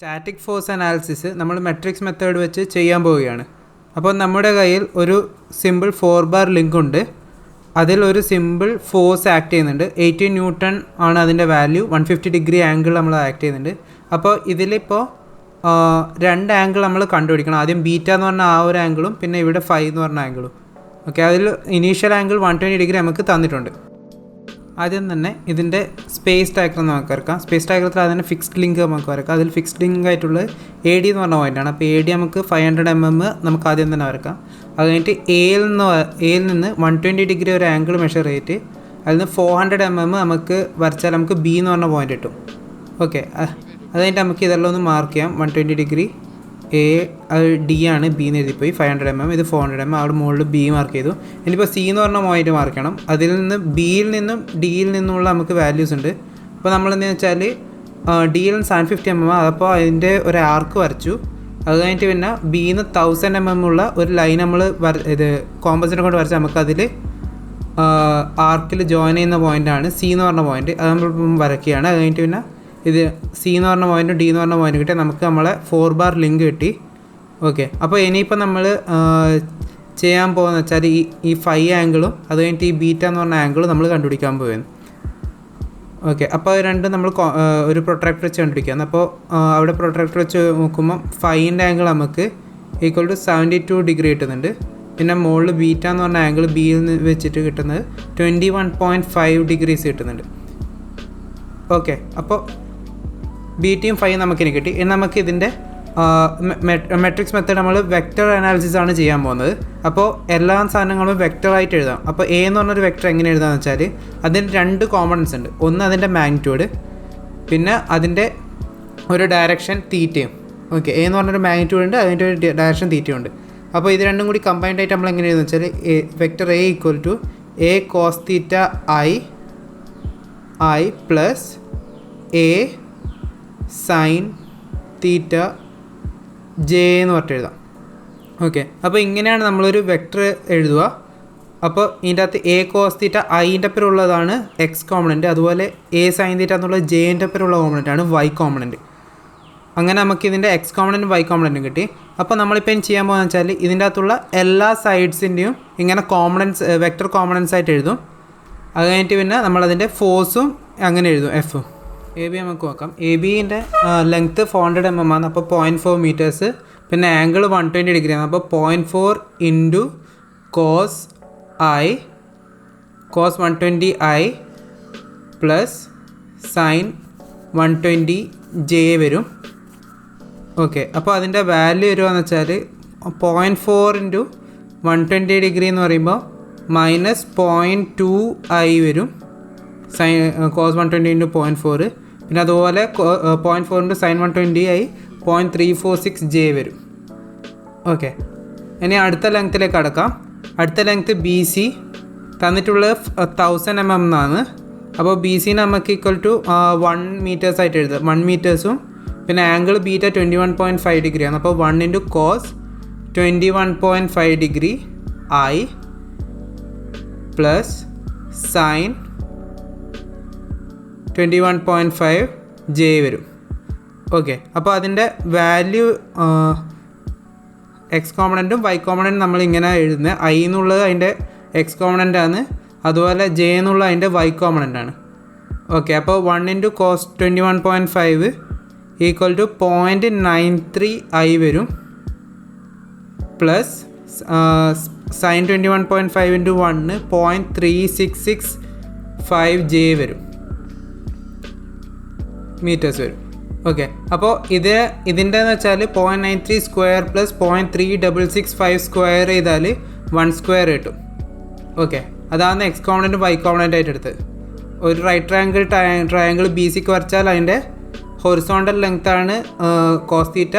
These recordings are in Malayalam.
സ്റ്റാറ്റിക് ഫോഴ്സ് അനാലിസിസ് നമ്മൾ മെട്രിക്സ് മെത്തേഡ് വെച്ച് ചെയ്യാൻ പോവുകയാണ്. അപ്പോൾ നമ്മുടെ കയ്യിൽ ഒരു സിമ്പിൾ 4 ബാർ ലിങ്ക് ഉണ്ട്. അതിൽ ഒരു സിമ്പിൾ ഫോഴ്സ് ആക്ട് ചെയ്യുന്നുണ്ട്. 18 ന്യൂട്ടൺ ആണ് അതിൻ്റെ വാല്യൂ. 150 ഡിഗ്രി ആംഗിൾ നമ്മൾ ആക്ട് ചെയ്യുന്നുണ്ട്. അപ്പോൾ ഇതിലിപ്പോൾ രണ്ട് ആംഗിൾ നമ്മൾ കണ്ടുപിടിക്കണം. ആദ്യം ബീറ്റ എന്ന് പറഞ്ഞ ആ ഒരു ആംഗിളും പിന്നെ ഇവിടെ ഫൈ എന്ന് പറഞ്ഞ ആംഗിളും. ഓക്കെ, അതിൽ ഇനീഷ്യൽ ആംഗിൾ 120 ഡിഗ്രി നമുക്ക് തന്നിട്ടുണ്ട്. ആദ്യം തന്നെ ഇതിൻ്റെ സ്പേസ് ഡയഗ്രം നമുക്ക് വരക്കാം. സ്പേസ് ഡയഗ്രത്തിൽ അതിന് ഫിക്സ്ഡ് ലിങ്ക് നമുക്ക് വരക്കാം. അതിൽ ഫിക്സ്ഡ് ലിങ്ക് ആയിട്ടുള്ളത് AD എന്ന് പറഞ്ഞ പോയിൻ്റാണ്. അപ്പോൾ AD നമുക്ക് 500 mm നമുക്ക് ആദ്യം തന്നെ വരക്കാം. അത് കഴിഞ്ഞിട്ട് എയിൽ നിന്ന് 120 ഡിഗ്രി ഒരു ആംഗിൾ മെഷർ ചെയ്തിട്ട് അതിൽ നിന്ന് 400 mm നമുക്ക് വരച്ചാൽ നമുക്ക് B എന്ന് പറഞ്ഞ പോയിൻ്റ് കിട്ടും. ഓക്കെ, അത് കഴിഞ്ഞിട്ട് നമുക്ക് ഇതെല്ലാം ഒന്ന് മാർക്ക് ചെയ്യാം. 120 ഡിഗ്രി അത് D ആണ്, B എന്ന് എഴുതിപ്പോയി. 500 mm ഇത് 400 mm. അവിടെ മുകളിൽ B മാർക്ക് ചെയ്തു. ഇനിയിപ്പോൾ C എന്ന് പറഞ്ഞ പോയിൻ്റ് മാർക്ക് ചെയ്യണം. അതിൽ നിന്ന് Bയിൽ നിന്നും Dയിൽ നിന്നുമുള്ള നമുക്ക് വാല്യൂസ് ഉണ്ട്. അപ്പോൾ നമ്മൾ എന്താണെന്ന് വെച്ചാൽ Dയിൽ 750 mm, അപ്പോൾ അതിൻ്റെ ഒരു ആർക്ക് വരച്ചു. അത് കഴിഞ്ഞിട്ട് പിന്നെ Bയിൽ നിന്ന് 1000 mm ഉള്ള ഒരു ലൈൻ നമ്മൾ ഇത് കോമ്പസിനെ കൊണ്ട് വരച്ചാൽ നമുക്ക് അതിൽ ആർക്കിൽ ജോയിൻ ചെയ്യുന്ന പോയിൻ്റാണ് C എന്ന് പറഞ്ഞ പോയിൻ്റ്. അത് നമ്മൾ വരയ്ക്കുകയാണ്. അത് കഴിഞ്ഞിട്ട് പിന്നെ ഇത് C എന്ന് പറഞ്ഞ പോയിൻറ്റും D എന്ന് പറഞ്ഞ പോയിൻറ്റും കിട്ടി. നമുക്ക് നമ്മളെ 4 ബാർ ലിങ്ക് കിട്ടി. ഓക്കെ, അപ്പോൾ ഇനിയിപ്പോൾ നമ്മൾ ചെയ്യാൻ പോകുന്നത് വെച്ചാൽ ഈ ഫൈ ആംഗിളും അത് കഴിഞ്ഞിട്ട് ഈ ബീറ്റ എന്ന് പറഞ്ഞ ആംഗിളും നമ്മൾ കണ്ടുപിടിക്കാൻ പോകുന്നു. ഓക്കെ, അപ്പോൾ രണ്ടും നമ്മൾ ഒരു പ്രൊട്രാക്ടർ വെച്ച് കണ്ടുപിടിക്കുകയാണ്. അപ്പോൾ അവിടെ പ്രൊട്രാക്ടർ വെച്ച് നോക്കുമ്പോൾ ഫൈൻ്റെ ആംഗിൾ നമുക്ക് ഈക്വൽ ടു 72 ഡിഗ്രി കിട്ടുന്നുണ്ട്. പിന്നെ മുകളിൽ ബീറ്റ എന്ന് പറഞ്ഞ ആംഗിൾ Bയിൽ നിന്ന് വെച്ചിട്ട് കിട്ടുന്നത് 21.5 ഡിഗ്രീസ് കിട്ടുന്നുണ്ട്. ഓക്കെ, അപ്പോൾ ബീറ്റയും ഫൈയും നമുക്കിനി കിട്ടി. ഇനി നമുക്ക് ഇതിൻ്റെ മെട്രിക്സ് മെത്തേഡ് നമ്മൾ വെക്റ്റർ അനാലിസിസ് ആണ് ചെയ്യാൻ പോകുന്നത്. അപ്പോൾ എല്ലാ സാധനങ്ങളും വെക്റ്ററായിട്ട് എഴുതാം. അപ്പോൾ A എന്ന് പറഞ്ഞൊരു വെക്റ്റർ എങ്ങനെ എഴുതാമെന്ന് വെച്ചാൽ അതിന് രണ്ട് കോമ്പണൻസ് ഉണ്ട്. ഒന്ന് അതിൻ്റെ മാഗ്നിറ്റ്യൂഡ്, പിന്നെ അതിൻ്റെ ഒരു ഡയറക്ഷൻ തീറ്റയും. ഓക്കെ, A എന്ന് പറഞ്ഞൊരു മാഗ്നിറ്റ്യൂഡ് ഉണ്ട്, അതിൻ്റെ ഒരു ഡയറക്ഷൻ തീറ്റയും ഉണ്ട്. അപ്പോൾ ഇത് രണ്ടും കൂടി കമ്പൈൻഡ് ആയിട്ട് നമ്മൾ എങ്ങനെ എഴുതുന്നത് വെച്ചാൽ vector A equal to A cos theta I plus A sine theta J എന്ന് പറഞ്ഞിട്ട് എഴുതാം. ഓക്കെ, അപ്പോൾ ഇങ്ങനെയാണ് നമ്മളൊരു വെക്റ്റർ എഴുതുക. അപ്പോൾ ഇതിൻ്റെ അകത്ത് A cos തീറ്റ Iൻ്റെ അപ്പുറമുള്ളതാണ് X കോമ്പണൻറ്റ്, അതുപോലെ A സൈൻ തീറ്റ എന്നുള്ളത് Jൻ്റെ അപ്പുറമുള്ള കോമ്പണൻറ്റാണ് Y കോമ്പണൻറ്റ്. അങ്ങനെ നമുക്ക് ഇതിൻ്റെ X കോമ്പണൻറ്റും Y കോമ്പണൻറ്റും കിട്ടി. അപ്പോൾ നമ്മളിപ്പോൾ ചെയ്യാൻ പോകുന്നത് വെച്ചാൽ ഇതിൻ്റെ അകത്തുള്ള എല്ലാ സൈഡ്സിൻ്റെയും ഇങ്ങനെ കോമ്പണൻസ് വെക്റ്റർ കോമ്പണൻസ് ആയിട്ട് എഴുതും. അത് കഴിഞ്ഞിട്ട് പിന്നെ നമ്മളതിൻ്റെ ഫോഴ്സും അങ്ങനെ എഴുതും, F. AB നമുക്ക് നോക്കാം. ABൻ്റെ ലെങ്ത്ത് 400 mm ആണ്, അപ്പോൾ 0.4 മീറ്റേഴ്സ്. പിന്നെ ആംഗിൾ 120 ഡിഗ്രി ആണ്, അപ്പോൾ 0.4 into cos 120I plus sine 120J വരും. ഓക്കെ, അപ്പോൾ അതിൻ്റെ വാല്യൂ വരുവാന്ന് വെച്ചാൽ 0.4 ഇൻറ്റു 120 ഡിഗ്രി എന്ന് പറയുമ്പോൾ മൈനസ് 0.2I വരും. Sine cos 120 into 0.4. പിന്നെ അതുപോലെ 0.4 ഇൻറ്റു സൈൻ 120I 0.346J വരും. ഓക്കെ, ഇനി അടുത്ത ലെങ്ത്തിലേക്ക് അടക്കാം. അടുത്ത ലെങ്ത്ത് BC തന്നിട്ടുള്ളത് 1000 mm എന്നാണ്. അപ്പോൾ BC നമുക്ക് ഈക്വൽ ടു 1 മീറ്റേഴ്സ് ആയിട്ട് എഴുതാം. 1 മീറ്റേഴ്സും പിന്നെ ആംഗിൾ ബീറ്റ 21.5 ഡിഗ്രിയാണ്. അപ്പോൾ 1 into cos 21.5 degree I plus sine 21.5 J വരും. ഓക്കെ, അപ്പോൾ അതിൻ്റെ വാല്യൂ X കോമ്പണൻറ്റും Y കോമ്പണൻറ്റും നമ്മളിങ്ങനെ എഴുതുന്നത്. I എന്നുള്ളത് അതിൻ്റെ X കോമ്പണൻ്റാണ്, അതുപോലെ J എന്നുള്ളത് അതിൻ്റെ Y കോമ്പണൻ്റാണ്. ഓക്കെ, അപ്പോൾ 1 into cos 21.5 equal to 0.93I വരും പ്ലസ് സൈൻ 21.5 ഇൻറ്റു 1 0.3665J വരും, മീറ്റേഴ്സ് വരും. ഓക്കെ, അപ്പോൾ ഇതിൻ്റെ എന്ന് വെച്ചാൽ 0.93 സ്ക്വയർ പ്ലസ് 0.3665 സ്ക്വയർ ചെയ്താൽ 1 സ്ക്വയർ കിട്ടും. ഓക്കെ, അതാണ് X കോമ്പണൻറ്റ് Y കോമ്പണൻ്റ് ആയിട്ട് എടുത്തത്. ഒരു റൈറ്റ് ട്രയാങ്കിൾ BCക്ക് വരച്ചാൽ അതിൻ്റെ ഹൊറിസോണ്ടൽ ലെങ്ത്താണ് കോസ് തീറ്റ,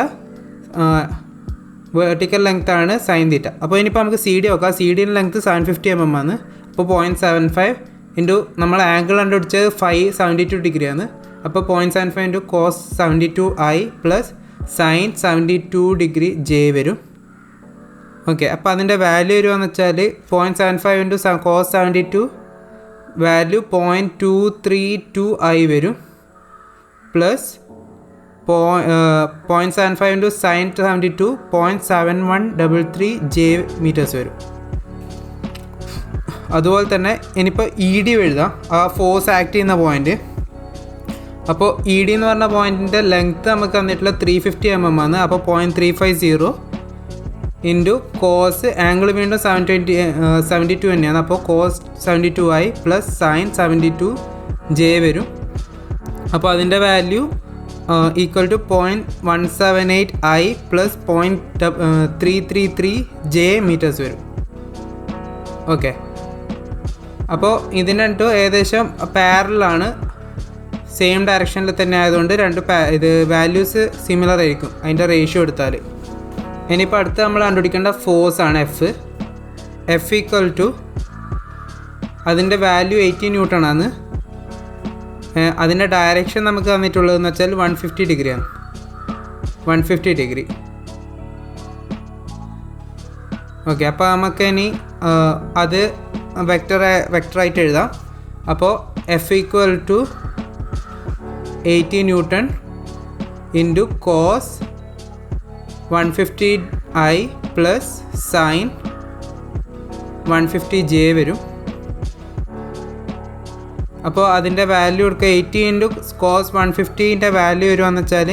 വെർട്ടിക്കൽ ലെങ്ത്താണ് സൈൻ തീറ്റ. അപ്പോൾ ഇനിയിപ്പോൾ നമുക്ക് CD നോക്കാം. CDയുടെ ലെങ്ത്ത് 750 mm ആണ്. അപ്പോൾ 0.75 ഇൻറ്റു നമ്മൾ ആംഗിൾ കണ്ടുപിടിച്ചത് 572 ഡിഗ്രിയാണ്. അപ്പോൾ 0.75 into cos 72I plus sine 72 degree J വരും. ഓക്കെ, അപ്പോൾ അതിൻ്റെ വാല്യൂ വരുവാന്ന് വെച്ചാൽ 0.75 ഇൻറ്റു കോസ് 72 വാല്യൂ 0.232I വരും plus 0.75 into sine 72 0.7133 J metres വരും. അതുപോലെ തന്നെ ഇനിയിപ്പോൾ ഇ ഡി എഴുതാം, ആ ഫോഴ്സ് ആക്ട് ചെയ്യുന്ന പോയിൻ്റ്. അപ്പോൾ ഇ ഡി എന്ന് പറഞ്ഞ പോയിൻറ്റിൻ്റെ ലെങ്ത്ത് നമുക്ക് തന്നിട്ടുള്ള 350 mm ആണ്. അപ്പോൾ 0.350 ഇൻറ്റു കോസ് ആംഗിൾ വീണ്ടും 72 തന്നെയാണ്. അപ്പോൾ cos 72i plus sine 72 J വരും. അപ്പോൾ അതിൻ്റെ value equal to 0.178i plus 0.333 J metres വരും. ഓക്കെ, അപ്പോൾ ഇതിന് രണ്ടും ഏകദേശം പാരലാണ്, സെയിം ഡയറക്ഷനിൽ തന്നെ ആയതുകൊണ്ട് ഇത് വാല്യൂസ് സിമിലർ ആയിരിക്കും അതിൻ്റെ റേഷ്യോ എടുത്താൽ. ഇനിയിപ്പോൾ അടുത്ത് നമ്മൾ കണ്ടുപിടിക്കേണ്ട ഫോഴ്സ് ആണ് എഫ് ഈക്വൽ ടു അതിൻ്റെ വാല്യൂ 80 ന്യൂട്ടൺ ആണ്. അതിൻ്റെ ഡയറക്ഷൻ നമുക്ക് തന്നിട്ടുള്ളതെന്ന് വെച്ചാൽ 150 ഡിഗ്രിയാണ്. 150 ഡിഗ്രി. ഓക്കെ, അപ്പോൾ നമുക്ക് ഇനി അത് വെക്ടറായിട്ട് എഴുതാം. അപ്പോൾ F equal to 80 newton into cos 150i plus sine 150 J വരും. അപ്പോൾ അതിൻ്റെ വാല്യൂ എടുക്കുക 80 ഇൻറ്റു കോസ് 150ൻ്റെ വാല്യൂ വരുവാന്ന് വെച്ചാൽ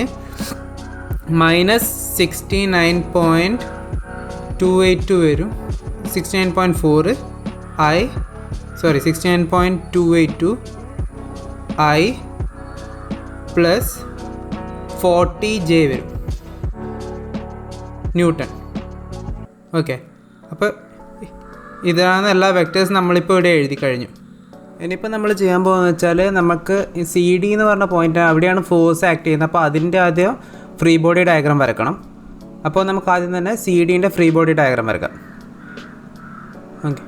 -69.282 വരും. 69.282 i പ്ലസ് 40 ജെ വരും ന്യൂട്ടൺ. ഓക്കെ, അപ്പോൾ ഇതാണ് എല്ലാ വെക്ടേഴ്സ് നമ്മളിപ്പോൾ ഇവിടെ എഴുതി കഴിഞ്ഞു. ഇനിയിപ്പോൾ നമ്മൾ ചെയ്യാൻ പോകുന്നത് വെച്ചാൽ നമുക്ക് സി ഡി എന്ന് പറഞ്ഞ പോയിൻ്റ് അവിടെയാണ് ഫോഴ്സ് ആക്ട് ചെയ്യുന്നത്. അപ്പോൾ അതിൻ്റെ ആദ്യം ഫ്രീ ബോഡി ഡയഗ്രാം വരക്കണം. അപ്പോൾ നമുക്ക് ആദ്യം തന്നെ സി ഡിൻ്റെ ഫ്രീ ബോഡി ഡയഗ്രാം വരക്കാം. ഓക്കെ,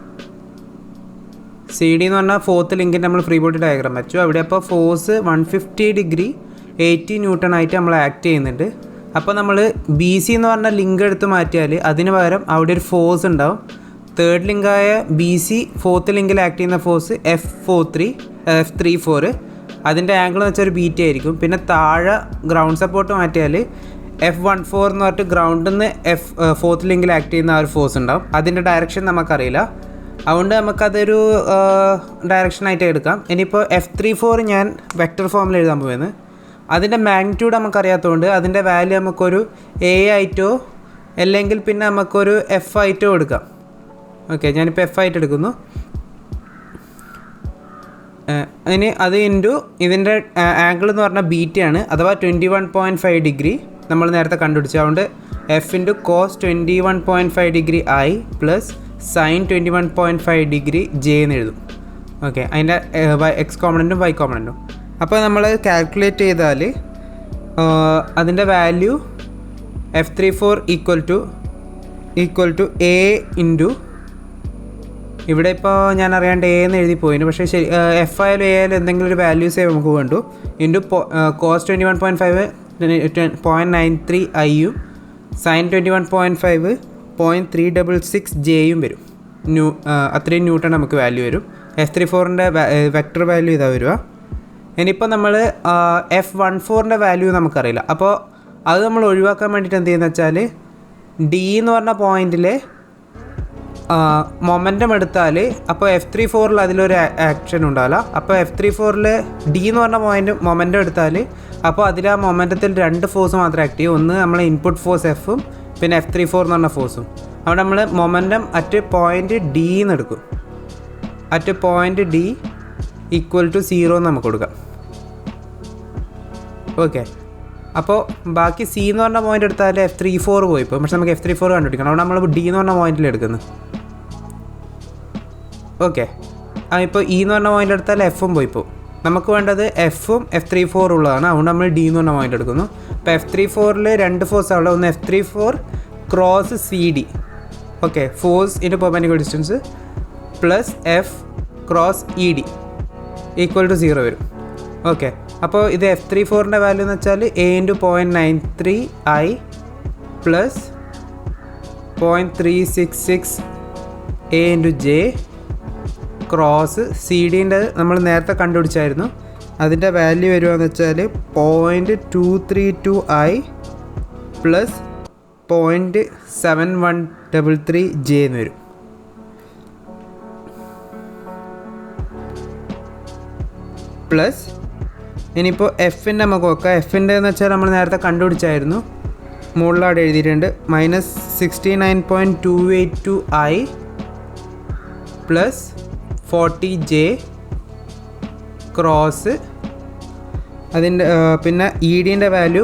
സി ഡി എന്ന് പറഞ്ഞാൽ ഫോർത്ത് ലിങ്കിൻ്റെ നമ്മൾ ഫ്രീ ബോഡി ഡയഗ്രാം വരച്ചു. അവിടെ അപ്പോൾ ഫോഴ്സ് 150 ഡിഗ്രി 80 ന്യൂട്ടൺ ആയിട്ട് നമ്മൾ ആക്ട് ചെയ്യുന്നുണ്ട്. അപ്പോൾ നമ്മൾ ബി സി എന്ന് പറഞ്ഞ ലിങ്ക് എടുത്ത് മാറ്റിയാൽ അതിന് പകരം അവിടെ ഒരു ഫോഴ്സ് ഉണ്ടാവും. തേർഡ് ലിങ്കായ ബി സി ഫോർത്ത് ലിങ്കിൽ ആക്ട് ചെയ്യുന്ന ഫോഴ്സ് F34. അതിൻ്റെ ആംഗിൾ എന്ന് വെച്ചാൽ ഒരു ബീറ്റ ആയിരിക്കും. പിന്നെ താഴെ ഗ്രൗണ്ട് സപ്പോർട്ട് മാറ്റിയാൽ F14 എന്ന് പറഞ്ഞിട്ട് ഗ്രൗണ്ടിൽ നിന്ന് ഫോർത്ത് ലിങ്കിൽ ആക്ട് ചെയ്യുന്ന ആ ഒരു ഫോഴ്സ് ഉണ്ടാവും. അതിൻ്റെ ഡയറക്ഷൻ നമുക്കറിയില്ല, അതുകൊണ്ട് നമുക്കതൊരു ഡയറക്ഷനായിട്ട് എടുക്കാം. ഇനിയിപ്പോൾ F34 ഞാൻ വെക്റ്റർ ഫോമിൽ എഴുതാൻ പോവുന്നത്. അതിൻ്റെ മാഗ്നിറ്റ്യൂഡ് നമുക്കറിയാത്തതുകൊണ്ട് അതിൻ്റെ വാല്യൂ നമുക്കൊരു എ ആയിട്ടോ അല്ലെങ്കിൽ പിന്നെ നമുക്കൊരു എഫ് ആയിട്ടോ എടുക്കാം. ഓക്കെ, ഞാനിപ്പോൾ എഫ് ആയിട്ട് എടുക്കുന്നു. ഇനി അത് ഇൻറ്റു ഇതിൻ്റെ ആംഗിൾ എന്ന് പറഞ്ഞാൽ ബീറ്റയാണ്, അഥവാ 21.5 ഡിഗ്രി നമ്മൾ നേരത്തെ കണ്ടുപിടിച്ചു. അതുകൊണ്ട് F into cos 21.5 degree I plus sine 21.5 degree J എന്ന് എഴുതും. ഓക്കെ, അതിൻ്റെ എക്സ് കോമ്പണൻറ്റും വൈ കോമ്പണൻറ്റും. അപ്പോൾ നമ്മൾ കാൽക്കുലേറ്റ് ചെയ്താൽ അതിൻ്റെ value F34 equal to A into, ഇവിടെ ഇപ്പോൾ ഞാൻ അറിയാണ്ട് എ എന്ന് എഴുതി പോയിന്, പക്ഷേ ശരി എഫ് ആയാലും എ ആയാലും എന്തെങ്കിലും ഒരു വാല്യൂസേ നമുക്ക് വേണ്ടു. ഇൻറ്റു കോസ് 21.5 0.93 ഐയും സൈൻ 21.5 0.366 ജെയും വരും. അത്രയും ന്യൂട്ടൺ നമുക്ക് വാല്യൂ വരും. F34ൻ്റെ വെക്ടർ വാല്യൂ ഇതാ വരിക. ഇനിയിപ്പോൾ നമ്മൾ F14ൻ്റെ വാല്യൂ നമുക്കറിയില്ല. അപ്പോൾ അത് നമ്മൾ ഒഴിവാക്കാൻ വേണ്ടിയിട്ട് എന്ത് ചെയ്യുന്നത് വെച്ചാൽ ഡി എന്ന് പറഞ്ഞ പോയിൻറ്റിൽ മൊമെൻറ്റം എടുത്താൽ അപ്പോൾ F34ൽ അതിലൊരു ആക്ഷൻ ഉണ്ടാവില്ല. അപ്പോൾ F34ൽ ഡി എന്ന് പറഞ്ഞ പോയിൻ്റ് മൊമെൻറ്റം എടുത്താൽ അപ്പോൾ അതിൽ ആ മൊമെൻറ്റത്തിൽ രണ്ട് ഫോഴ്സ് മാത്രമേ ആക്ട് ചെയ്യൂ. ഒന്ന് നമ്മൾ ഇൻപുട്ട് ഫോഴ്സ് എഫും പിന്നെ F34 എന്ന് പറഞ്ഞ ഫോഴ്സും. അവിടെ നമ്മൾ മൊമെൻറ്റം അറ്റ് പോയിൻറ്റ് ഡി എന്ന് എടുക്കും. At point D equal to 0 എന്ന് നമുക്ക് കൊടുക്കാം. ഓക്കെ, അപ്പോൾ ബാക്കി സി എന്ന് പറഞ്ഞ പോയിൻ്റ് എടുത്താൽ F34 പോയിപ്പോൾ, പക്ഷെ നമുക്ക് F34 കണ്ടുപിടിക്കണം. അവിടെ നമ്മൾ ഡി എന്ന് പറഞ്ഞ പോയിൻറ്റിൽ എടുക്കുന്നത്. ഓക്കെ, ഇപ്പോൾ ഇ എന്ന് പറഞ്ഞ പോയിൻ്റ് എടുത്താൽ എഫും പോയിപ്പോൾ. നമുക്ക് വേണ്ടത് എഫും F34 ഉള്ളതാണ്, അതുകൊണ്ട് നമ്മൾ ഡി എന്ന് പറഞ്ഞ പോയിൻ്റ് എടുക്കുന്നു. ഇപ്പോൾ F34ൽ രണ്ട് ഫോഴ്സ് ഉള്ളത്, ഒന്ന് F34 cross C D. Okay, force into perpendicular distance plus F cross E D equal to 0 വരും. ഓക്കെ, അപ്പോൾ ഇത് F34ൻ്റെ വാല്യൂ എന്ന് വെച്ചാൽ A into 0.93 I plus 0.366 A into J cross C ഡിൻ്റെ നമ്മൾ നേരത്തെ കണ്ടുപിടിച്ചായിരുന്നു അതിൻ്റെ വാല്യൂ വരുവാന്ന് വെച്ചാൽ 0.232i പ്ലസ് 0.7133j എന്ന് വരും. പ്ലസ് ഇനിയിപ്പോൾ എഫിൻ്റെ നമുക്ക് നോക്കാം. എഫിൻ്റെ എന്ന് വെച്ചാൽ നമ്മൾ നേരത്തെ കണ്ടുപിടിച്ചായിരുന്നു, മുകളിലവിടെ എഴുതിയിട്ടുണ്ട്. -69.282i പ്ലസ് 40j ക്രോസ് അതിൻ്റെ പിന്നെ ഇ ഡിൻ്റെ വാല്യൂ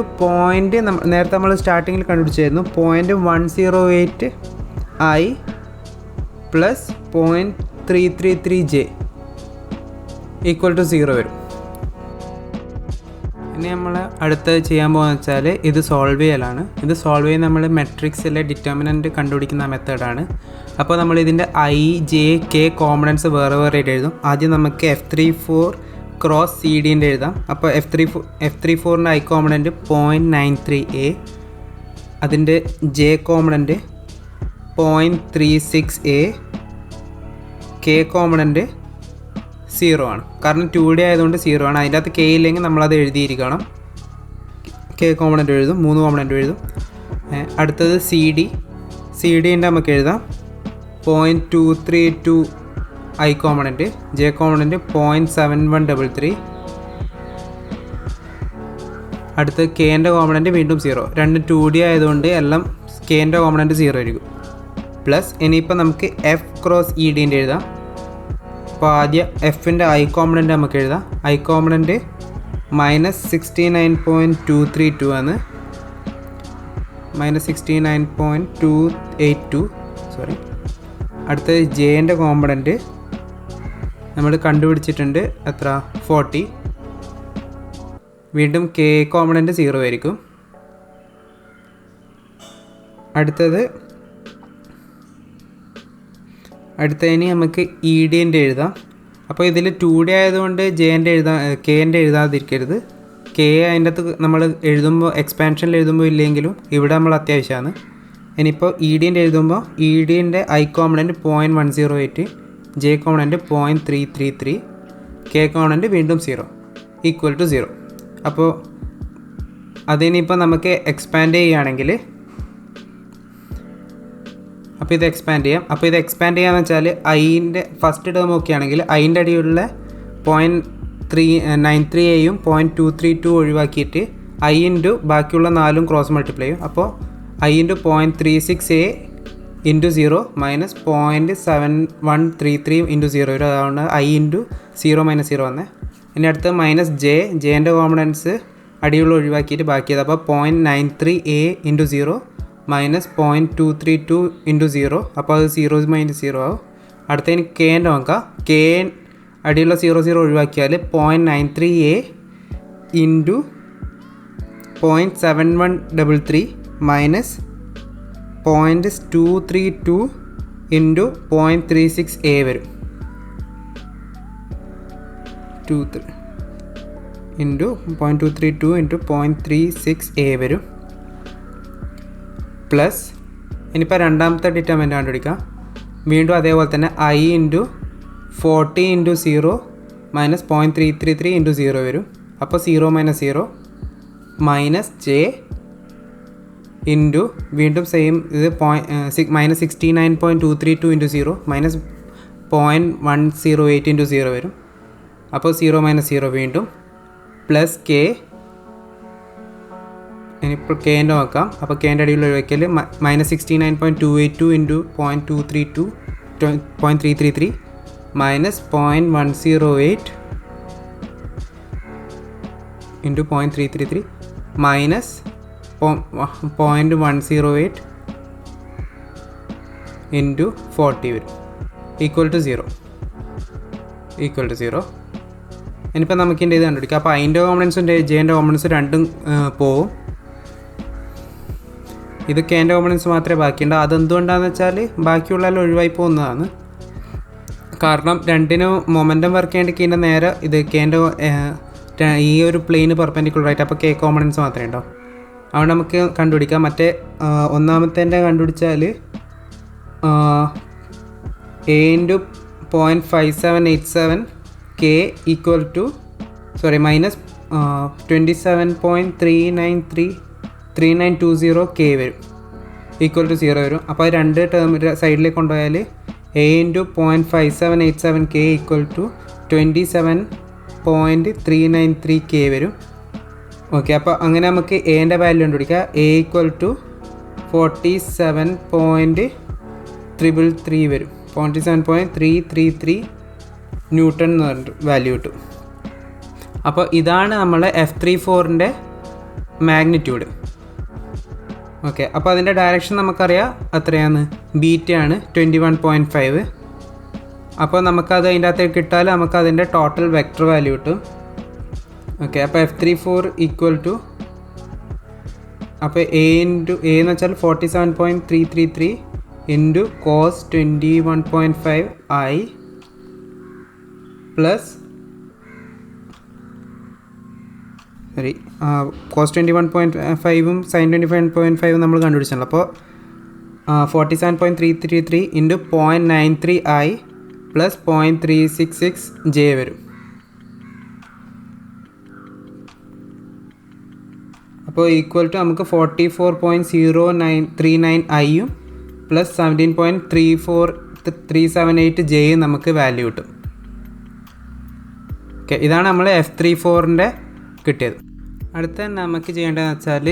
നേരത്തെ നമ്മൾ സ്റ്റാർട്ടിങ്ങിൽ കണ്ടുപിടിച്ചായിരുന്നു 0.108i plus 0.333j equal to 0 വരും. ഇനി നമ്മൾ അടുത്തത് ചെയ്യാൻ പോകുന്നത് വെച്ചാൽ ഇത് സോൾവ് ചെയ്യലാണ്. ഇത് സോൾവ് ചെയ്യാൻ നമ്മൾ മെട്രിക്സിലെ ഡിറ്റർമിനൻറ്റ് കണ്ടുപിടിക്കുന്ന മെത്തേഡാണ്. അപ്പോൾ നമ്മൾ ഇതിൻ്റെ i, j, k കോമ്പണൻസ് വേറെ വേറെ ആയിട്ട് എഴുതും. ആദ്യം നമുക്ക് F34 ക്രോസ് സി ഡിൻ്റെ എഴുതാം. അപ്പോൾ F34ൻ്റെ i കോമ്പണൻറ്റ് 0.93a, അതിൻ്റെ j component 0.36a, k component 0 ആണ്. കാരണം 2D ആയതുകൊണ്ട് 0 ആണ്. അതിൻ്റെ അകത്ത് k ഇല്ലെങ്കിൽ നമ്മളത് എഴുതിയിരിക്കണം. k കോമ്പണൻറ്റ് എഴുതും, 3 കോമ്പണൻറ്റ് എഴുതും. അടുത്തത് സി ഡിൻ്റെ നമുക്ക് എഴുതാം 0.232 i കോമ്പണൻറ്റ്, j കോമ്പണൻറ്റ് 0.7133. അടുത്ത് kൻ്റെ കോമ്പണൻറ്റ് വീണ്ടും 0. രണ്ടും 2D ആയതുകൊണ്ട് എല്ലാം kൻ്റെ കോമ്പണൻറ്റ് 0 ആയിരിക്കും. പ്ലസ് ഇനിയിപ്പോൾ നമുക്ക് F ക്രോസ് ഇ ഡിൻ്റെ എഴുതാം. അപ്പോൾ ആദ്യം എഫിൻ്റെ i കോമ്പണൻറ്റ് നമുക്ക് എഴുതാം. i കോമ്പണൻറ്റ് -69.232 ആണ്, -69.282 സോറി. അടുത്തത് ജെൻ്റെ കോമ്പണൻറ്റ് നമ്മൾ കണ്ടുപിടിച്ചിട്ടുണ്ട്, എത്ര 40. വീണ്ടും k കോമ്പണൻറ്റ് 0 ആയിരിക്കും. അടുത്തതിന് നമുക്ക് ഇ ഡിൻ്റെ എഴുതാം. അപ്പോൾ ഇതിൽ 2D ആയതുകൊണ്ട് kൻ്റെ എഴുതാതിരിക്കരുത്. k അതിൻ്റെ അകത്ത് നമ്മൾ എഴുതുമ്പോൾ എക്സ്പാൻഷനിൽ എഴുതുമ്പോൾ ഇല്ലെങ്കിലും ഇവിടെ നമ്മൾ അത്യാവശ്യമാണ്. ഇനിയിപ്പോൾ ഇ ഡിൻ്റെ എഴുതുമ്പോൾ ഇ ഡിൻ്റെ i component 0.108, j component 0.333, k component വീണ്ടും 0 ഈക്വൽ ടു 0. അപ്പോൾ അതിനിപ്പോൾ നമുക്ക് എക്സ്പാൻഡ് ചെയ്യുകയാണെങ്കിൽ, അപ്പോൾ ഇത് എക്സ്പാൻഡ് ചെയ്യാമെന്ന് വെച്ചാൽ ഐൻ്റെ ഫസ്റ്റ് ടേം നോക്കുകയാണെങ്കിൽ ഐൻ്റെ അടിയിലുള്ള 0.393യും 0.232 ഒഴിവാക്കിയിട്ട് i ഇൻറ്റു ബാക്കിയുള്ള 4 ക്രോസ് മൾട്ടിപ്ലൈ ചെയ്യും. അപ്പോൾ i into 0.36a into 0 minus 0.7133 into 0 വരും. അതുകൊണ്ട് i ഇൻറ്റു 0 മൈനസ് 0 വന്നേ. ഇനി അടുത്ത് മൈനസ് ജെൻ്റെ കോമ്പണൻസ് അടിയുള്ള ഒഴിവാക്കിയിട്ട് ബാക്കിയത്. അപ്പോൾ 0.93a ഇൻറ്റു 0 മൈനസ് 0.232 ഇൻറ്റു 0, അപ്പോൾ അത് 0 മൈനസ് 0 ആവും. അടുത്തതിന് kൻ്റെ നോക്കാം. k അടിയുള്ള 0 ഒഴിവാക്കിയാൽ 0.93a into 0.7133 minus 0.232 into 0.36a വരും. 0.232 ഇൻറ്റു 0.36a വരും. പ്ലസ് ഇനിയിപ്പോൾ രണ്ടാമത്തെ ഡിറ്റർമിനൻ്റ് കണ്ടുപിടിക്കാം. വീണ്ടും അതേപോലെ തന്നെ i into 40 into 0 minus 0.333 into 0 വരും. അപ്പോൾ 0 മൈനസ് 0 മൈനസ് j ഇൻറ്റു വീണ്ടും സെയിം ഇത് മൈനസ് 69.232 ഇൻറ്റു 0 മൈനസ് 0.108 ഇൻറ്റു 0 വരും. അപ്പോൾ 0 മൈനസ് 0 വീണ്ടും പ്ലസ് k. ഇനിയിപ്പോൾ kൻ്റെ നോക്കാം. അപ്പോൾ kൻ്റെ അടിയിൽ ഒഴിവാക്കിയാൽ minus 69.282 into 0.333 minus 0.108 into 0.333 minus 0.108 into 40 വരും. Equal to 0. ഇനിയിപ്പോൾ നമുക്ക് ഇതിൻ്റെ ഇത് കണ്ടുപിടിക്കാം. അപ്പോൾ അതിൻ്റെ കോമ്പണൻസും ജെൻ്റെ കോമ്പണൻസും രണ്ടും പോവും. ഇത് kൻ്റെ കോമ്പണൻസ് മാത്രമേ ബാക്കിയുണ്ട്. അതെന്തുകൊണ്ടാണെന്ന് വെച്ചാൽ ബാക്കിയുള്ളതെല്ലാം ഒഴിവായി പോകുന്നതാണ്. കാരണം രണ്ടിനും മൊമെൻറ്റം വർക്ക് ചെയ്യേണ്ടി ഇതിൻ്റെ നേരെ ഇത് kൻ്റെ ഈ ഒരു പ്ലെയിന് പെർപെൻഡിക്കുലർ ആയിട്ട്, അപ്പോൾ k കോമ്പണൻസ് മാത്രമേ ഉണ്ടാവും. അതുകൊണ്ട് നമുക്ക് കണ്ടുപിടിക്കാം. മറ്റേ ഒന്നാമത്തെ കണ്ടുപിടിച്ചാൽ a into 0.5787 k equal to sorry minus 27.3920 K വരും, ഈക്വൽ ടു 0 വരും. അപ്പോൾ അത് രണ്ട് ടേം സൈഡിലേക്ക് കൊണ്ടുപോയാൽ A × 0.5787 K equal to 27.393 K വരും. ഓക്കെ, അപ്പോൾ അങ്ങനെ നമുക്ക് എൻ്റെ വാല്യൂ കണ്ടുപിടിക്കുക. A ഈക്വൽ ടു 47.333 വരും, 47.333 ന്യൂട്ടൺ എന്ന് പറഞ്ഞിട്ട് വാല്യൂ കിട്ടും. അപ്പോൾ ഇതാണ് നമ്മളെ F34ൻ്റെ മാഗ്നിറ്റ്യൂഡ്. ഓക്കെ, അപ്പോൾ അതിൻ്റെ ഡയറക്ഷൻ നമുക്കറിയാം എത്രയാണ്, ബീറ്റയാണ് 21.5. അപ്പോൾ നമുക്കത് അതിൻ്റെ അകത്തേക്ക് ഇട്ടാൽ നമുക്ക് അതിൻ്റെ ടോട്ടൽ വെക്റ്റർ വാല്യൂ കിട്ടും. ഓക്കെ, അപ്പോൾ F34 ഈക്വൽ ടു, അപ്പോൾ A എന്ന് വെച്ചാൽ 47.333 into cos 21.5 I plus cos 21.5 sin 25.5 നമ്മൾ കണ്ടുപിടിച്ചല്ലോ. അപ്പോൾ 47.333 ഇൻറ്റു 0.93 I പ്ലസ് 0.366 J വരും. അപ്പോൾ ഈക്വൽ ടു നമുക്ക് 44.0939 Iയും പ്ലസ് 17.378 Jയും നമുക്ക് വാല്യൂ കിട്ടും. ഓക്കെ, ഇതാണ് നമ്മൾ F34ൻ്റെ കിട്ടിയത്. അടുത്ത നമുക്ക് ചെയ്യേണ്ടതെന്ന് വെച്ചാൽ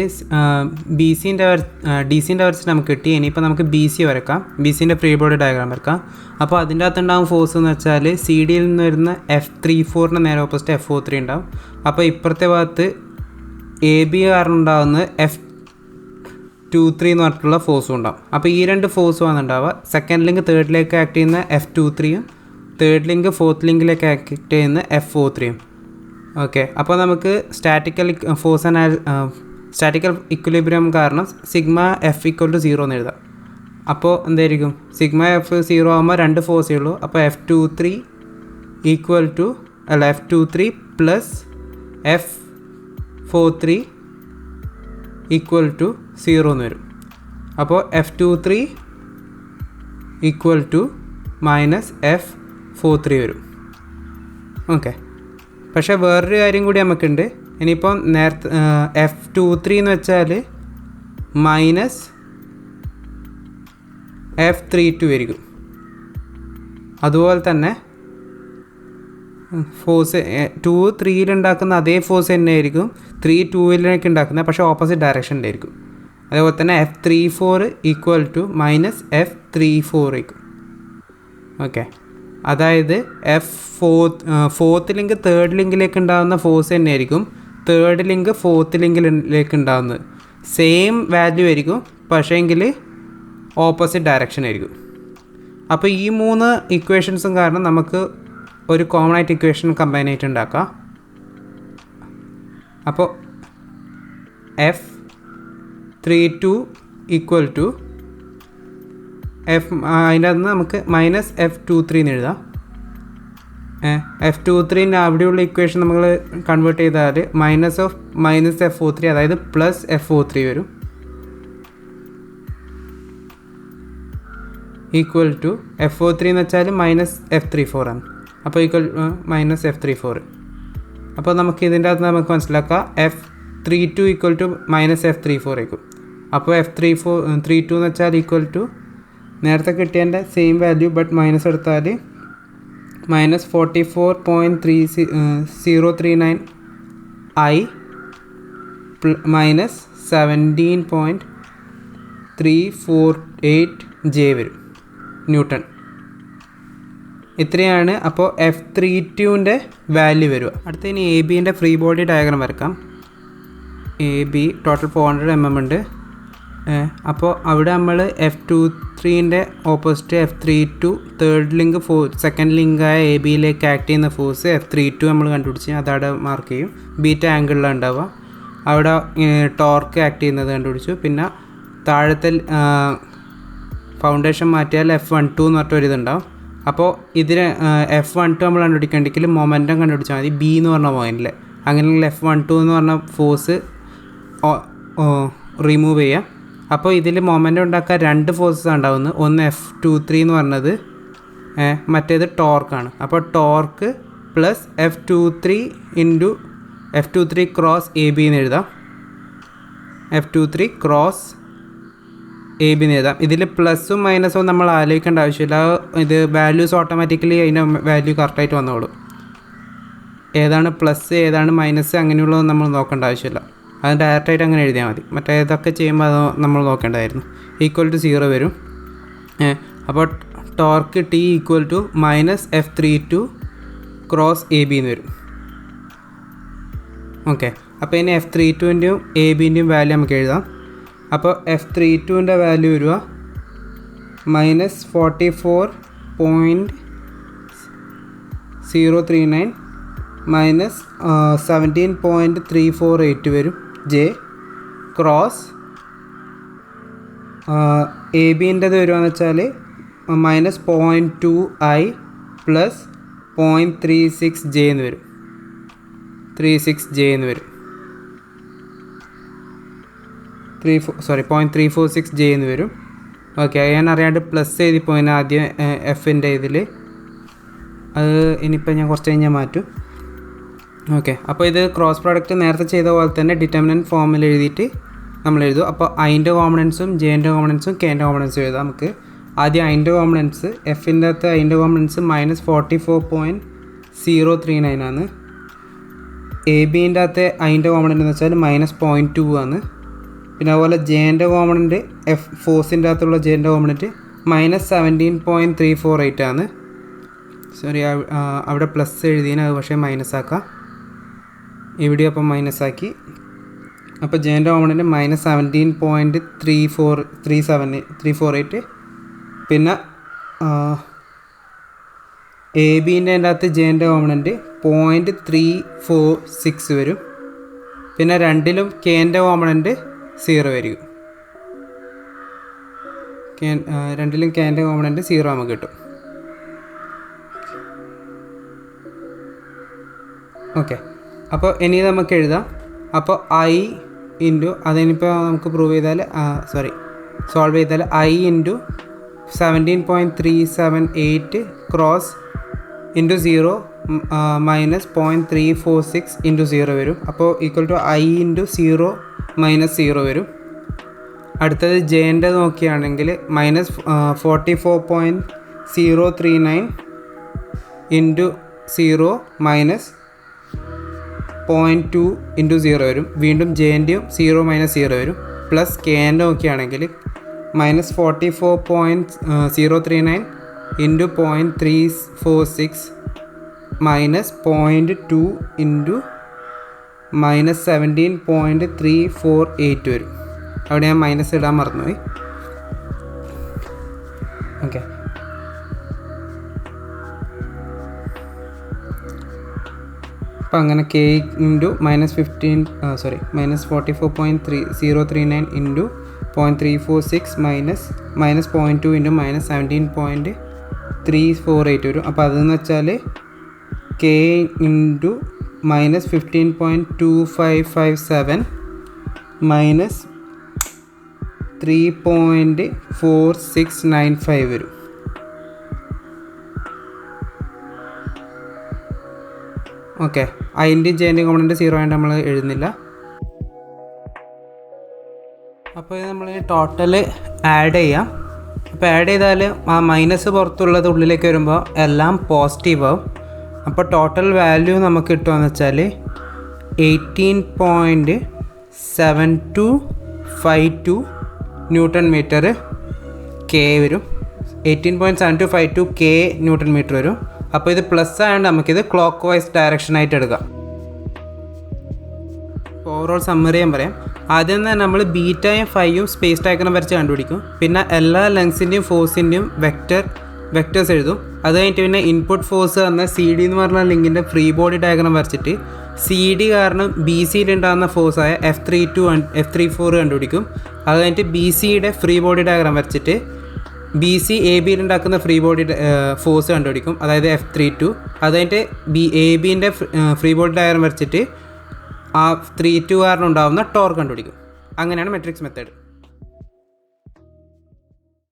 ഡി സിൻ്റെ വരച്ച് നമുക്ക് കിട്ടി. ഇനിയിപ്പോൾ നമുക്ക് ബി സി വരക്കാം, ബി സിൻ്റെ ഫ്രീ ബോഡി ഡയഗ്രാം വരക്കാം. അപ്പോൾ അതിൻ്റെ അകത്തുണ്ടാകും ഫോഴ്സ് എന്ന് വെച്ചാൽ സി ഡിയിൽ നിന്ന് വരുന്ന F34ന് നേരെ ഓപ്പോസിറ്റ് F43 ഉണ്ടാവും. അപ്പോൾ ഇപ്പുറത്തെ ഭാഗത്ത് എ ബി കാരണം ഉണ്ടാകുന്ന F23 എന്ന് പറഞ്ഞിട്ടുള്ള ഫോഴ്സും ഉണ്ടാവും. അപ്പോൾ ഈ രണ്ട് ഫോഴ്സുമാണ് ഉണ്ടാവുക. സെക്കൻഡ് ലിങ്ക് തേർഡിലേക്ക് ആക്ട് ചെയ്യുന്ന F23യും തേർഡ് ലിങ്ക് ഫോർത്ത് ലിങ്കിലേക്ക് ആക്ട് ചെയ്യുന്ന F43യും. ഓക്കെ, അപ്പോൾ നമുക്ക് സ്റ്റാറ്റിക്കൽ ഇക്വിലിബ്രിയം കാരണം സിഗ്മ എഫ് ഈക്വൽ ടു 0 എന്ന് എഴുതാം. അപ്പോൾ എന്തായിരിക്കും, സിഗ്മ എഫ് 0 ആകുമ്പോൾ രണ്ട് ഫോഴ്സേ ഉള്ളൂ. അപ്പോൾ F23 equal to F23 plus F43 equal to 0 എന്ന് വരും. അപ്പോൾ F23 equal to minus F43 വരും. ഓക്കെ, പക്ഷേ വേറൊരു കാര്യം കൂടി നമുക്കുണ്ട്. ഇനിയിപ്പം നേരത്തെ F23 എന്ന് വെച്ചാൽ മൈനസ് F32 ആയിരിക്കും. അതുപോലെ തന്നെ ഫോഴ്സ് 2-3 ഉണ്ടാക്കുന്ന അതേ ഫോഴ്സ് തന്നെ ആയിരിക്കും 3-2 ഉണ്ടാക്കുന്നത്, പക്ഷേ ഓപ്പോസിറ്റ് ഡയറക്ഷനിലായിരിക്കും. അതേപോലെ തന്നെ F34 equal to minus F34 ആയിരിക്കും. ഓക്കെ, അതായത് ഫോർത്ത് ലിങ്ക് തേർഡ് ലിങ്കിലേക്ക് ഉണ്ടാകുന്ന ഫോഴ്സ് തന്നെയായിരിക്കും തേർഡ് ലിങ്ക് ഫോർത്ത് ലിങ്കിലേക്ക് ഉണ്ടാകുന്നത്. സെയിം വാല്യൂ ആയിരിക്കും, പക്ഷേ എങ്കിൽ ഓപ്പോസിറ്റ് ഡയറക്ഷൻ ആയിരിക്കും. അപ്പോൾ ഈ മൂന്ന് ഇക്വേഷൻസും കാരണം നമുക്ക് ഒരു കോമൺ ആയിട്ട് ഇക്വേഷൻ കമ്പൈൻ ആയിട്ട് ഉണ്ടാക്കാം. അപ്പോൾ F32 ഈക്വൽ ടു അതിൻ്റെ അകത്ത് നമുക്ക് മൈനസ് F23 എന്ന് എഴുതാം. F23 അവിടെയുള്ള ഇക്വേഷൻ നമ്മൾ കൺവേർട്ട് ചെയ്താൽ മൈനസ് F43 അതായത് പ്ലസ് F43 വരും, ഈക്വൽ ടു F43 എന്ന് വെച്ചാൽ മൈനസ് F34 ആണ്. അപ്പോൾ ഈക്വൽ മൈനസ് F34. അപ്പോൾ നമുക്ക് ഇതിൻ്റെ അകത്ത് നമുക്ക് മനസ്സിലാക്കാം F32 equal to minus F34 ആയിരിക്കും. അപ്പോൾ F32 എന്ന് വെച്ചാൽ ഈക്വൽ ടു നേരത്തെ കിട്ടിയതിൻ്റെ സെയിം വാല്യൂ ബട്ട് മൈനസ് എടുത്താൽ മൈനസ് 44.3039 I മൈനസ് 17.348 J വരും ന്യൂട്ടൺ. ഇത്രയാണ് അപ്പോൾ F32ൻ്റെ വാല്യൂ വരിക. അടുത്ത ഇനി എ ബിൻ്റെ ഫ്രീ ബോഡി ഡയഗ്രാം വരക്കാം. എ ബി ടോട്ടൽ 400 mm ഉണ്ട്. അപ്പോൾ അവിടെ നമ്മൾ F23ൻ്റെ opposite F32 third link second ലിങ്കായ എ ബിയിലേക്ക് ആക്ട് ചെയ്യുന്ന ഫോഴ്സ് F32 നമ്മൾ കണ്ടുപിടിച്ച് അതവിടെ മാർക്ക് ചെയ്യും. ബീറ്റ ആംഗിളിലാണ് ഉണ്ടാവുക. അവിടെ ടോർക്ക് ആക്ട് ചെയ്യുന്നത് കണ്ടുപിടിച്ചു. പിന്നെ താഴത്തെ ഫൗണ്ടേഷൻ മാറ്റിയാൽ F12 എന്ന് പറഞ്ഞിട്ടൊരിതുണ്ടാവും. അപ്പോൾ ഇതിന് F12 നമ്മൾ കണ്ടുപിടിക്കണമെങ്കിൽ മൊമെൻറ്റം കണ്ടുപിടിച്ചാൽ മതി, ബി എന്ന് പറഞ്ഞ പോയിന്റിൽ. അങ്ങനെയെങ്കിൽ F12 എന്ന് പറഞ്ഞ ഫോഴ്സ് റിമൂവ് ചെയ്യാം. അപ്പോൾ ഇതിൽ മൊമെൻറ്റം ഉണ്ടാക്കാൻ രണ്ട് ഫോഴ്സസ് ഉണ്ടാവുന്നത്. ഒന്ന് F23 എന്ന് പറഞ്ഞത്, മറ്റേത് ടോർക്കാണ്. അപ്പോൾ torque plus F23 into F23 cross AB എന്ന് എഴുതാം. F23 ക്രോസ് AB എന്ന് എഴുതാം. ഇതിൽ പ്ലസും മൈനസും നമ്മൾ ആലോചിക്കേണ്ട ആവശ്യമില്ല. ഇത് വാല്യൂസ് ഓട്ടോമാറ്റിക്കലി അതിൻ്റെ വാല്യൂ കറക്റ്റായിട്ട് വന്നോളും. ഏതാണ് പ്ലസ് ഏതാണ് മൈനസ് അങ്ങനെയുള്ളത് നമ്മൾ നോക്കേണ്ട ആവശ്യമില്ല. അത് ഡയറക്റ്റായിട്ട് അങ്ങനെ എഴുതിയാൽ മതി. മറ്റേതൊക്കെ ചെയ്യുമ്പോൾ അത് നമ്മൾ നോക്കേണ്ടതായിരുന്നു. ഈക്വൽ ടു 0 വരും. അപ്പോൾ torque T equal to minus F32 cross AB എന്ന് വരും. ഓക്കെ, അപ്പോൾ ഇനി F32ൻ്റെയും ABൻ്റെയും വാല്യൂ നമുക്ക് എഴുതാം. അപ്പോൾ F32ൻ്റെ വാല്യൂ വരിക -44.039 മൈനസ് 17.348 വരും J ക്രോസ് ABൻ്റെത് വരുവാന്ന് വെച്ചാൽ -0.2I പ്ലസ് 0.36J എന്ന് വരും. 36J എന്ന് വരും. 0.346J എന്ന് വരും. ഓക്കെ, ഞാൻ അറിയാണ്ട് പ്ലസ് എഴുതിപ്പോയിന് ആദ്യം എഫിൻ്റെ ഇതിൽ. അത് ഇനിയിപ്പോൾ ഞാൻ കുറച്ച് കഴിഞ്ഞാൽ മാറ്റും. ഓക്കെ, അപ്പോൾ ഇത് ക്രോസ് പ്രോഡക്റ്റ് നേരത്തെ ചെയ്ത പോലെ തന്നെ ഡിറ്റർമിനൻറ്റ് ഫോമിൽ എഴുതിയിട്ട് നമ്മൾ എഴുതും. അപ്പോൾ ഐൻ്റെ കോമ്പണൻസും ജെൻ്റെ കോമ്പണൻസും കെൻ്റെ കോമ്പണൻസും എഴുതാം. നമുക്ക് ആദ്യം ഐൻ്റെ കോമ്പണൻസ് എഫിൻ്റെ അകത്ത് ഐൻ്റെ കോമ്പണൻസ് -44.039 ആണ്. ABൻ്റെ അകത്ത് ഐൻ്റെ കോമ്പണൻ്റ് എന്ന് വെച്ചാൽ -0.2 ആണ്. പിന്നെ അതുപോലെ ജെൻ്റെ കോമ്പണൻറ്റ് ഫോഴ്സിൻ്റെ അകത്തുള്ള ജെൻ്റെ കോമ്പണൻറ്റ് -17.348 ആണ്. സോറി, അവിടെ പ്ലസ് എഴുതിന്, അത് പക്ഷേ മൈനസ് ആക്കാം. ഇവിടെ അപ്പം മൈനസ് ആക്കി. അപ്പോൾ ജെൻ്റെ കോമ്പണൻറ്റ് -17.348. പിന്നെ ABൻ്റെ അകത്ത് ജെൻ്റെ കോമ്പണൻറ്റ് 0.346 വരും. പിന്നെ രണ്ടിലും കെൻ്റെ കോമ്പണൻറ്റ് 0 വരും. രണ്ടിലും കെൻ്റെ കോമ്പണൻറ്റ് 0 നമുക്ക് കിട്ടും. ഓക്കെ, അപ്പോൾ ഇനി നമുക്ക് എഴുതാം. അപ്പോൾ I ഇൻറ്റു അതിനിപ്പോൾ നമുക്ക് പ്രൂവ് ചെയ്താൽ സോൾവ് ചെയ്താൽ I into 17.378 cross into 0 minus 0.346 into 0 വരും. അപ്പോൾ equal to I into 0 minus 0 വരും. അടുത്തത് ജെൻ്റെ നോക്കുകയാണെങ്കിൽ -44.039 ഇൻറ്റു 0 മൈനസ് 0.2 ഇൻറ്റു 0 വരും. വീണ്ടും ജെൻ്റെയും 0 മൈനസ് 0 വരും. പ്ലസ് കെൻ്റെ നോക്കുകയാണെങ്കിൽ -44.039 ഇൻറ്റു 0.346 മൈനസ് 0.2 ഇൻറ്റു -17.348 വരും. അവിടെ ഞാൻ മൈനസ് ഇടാൻ മറന്നുപോയി. ഓക്കെ, അപ്പം അങ്ങനെ K into -44.039 into 0.346 minus -0.2 into -17.348 വരും. അപ്പോൾ അതെന്ന് വെച്ചാൽ K ഇൻറ്റു -15.2557 മൈനസ് 3.4695 വരും. ഓക്കെ, അതിൻ്റെ ജെൻ്റെ കോമ്പണൻറ്റ് 0 ആയിട്ട് നമ്മൾ എഴുതുന്നില്ല. അപ്പോൾ ഇത് നമ്മൾ ടോട്ടൽ ആഡ് ചെയ്യാം. അപ്പോൾ ആഡ് ചെയ്താൽ ആ മൈനസ് പുറത്തുള്ളത് ഉള്ളിലേക്ക് വരുമ്പോൾ എല്ലാം പോസിറ്റീവ് ആവും. അപ്പോൾ ടോട്ടൽ വാല്യൂ നമുക്ക് കിട്ടുകയെന്ന് വെച്ചാൽ 18.7252 ന്യൂട്ടൺ മീറ്റർ K വരും. 18.7252 K ന്യൂട്ടൺ മീറ്റർ വരും. അപ്പോൾ ഇത് പ്ലസ് ആയതുകൊണ്ട് നമുക്കിത് ക്ലോക്ക് വൈസ് ഡയറക്ഷനായിട്ട് എടുക്കാം. ഓവറോൾ സമ്മറി ചെയ്യാൻ പറയാം. ആദ്യം തന്നെ നമ്മൾ ബീറ്റയും ഫൈയും സ്പേസ് ഡയഗ്രം വരച്ച് കണ്ടുപിടിക്കും. പിന്നെ എല്ലാ ലെങ്സിൻ്റെയും ഫോഴ്സിൻ്റെയും വെക്റ്റേഴ്സ് എഴുതും. അത് കഴിഞ്ഞിട്ട് പിന്നെ ഇൻപുട്ട് ഫോഴ്സ് എന്ന CD എന്ന് പറഞ്ഞ ലിങ്കിൻ്റെ ഫ്രീ ബോഡി ഡയഗ്രം വരച്ചിട്ട് CD കാരണം BCയിൽ ഉണ്ടാകുന്ന ഫോഴ്സായ F34 കണ്ടുപിടിക്കും. അത് കഴിഞ്ഞിട്ട് BCയുടെ ഫ്രീ ബോഡി ഡയഗ്രം വരച്ചിട്ട് BC ABയിൽ ഉണ്ടാക്കുന്ന ഫ്രീ ബോഡി ഫോഴ്സ് കണ്ടുപിടിക്കും, അതായത് F32. അത് കഴിഞ്ഞിട്ട് ABൻ്റെ ഫ്രീ ബോഡി ഡയഗ്രം വരച്ചിട്ട് ആ 32 കാരണം ഉണ്ടാകുന്ന ടോർക്ക് കണ്ടുപിടിക്കും. അങ്ങനെയാണ് മെട്രിക്സ് മെത്തേഡ്.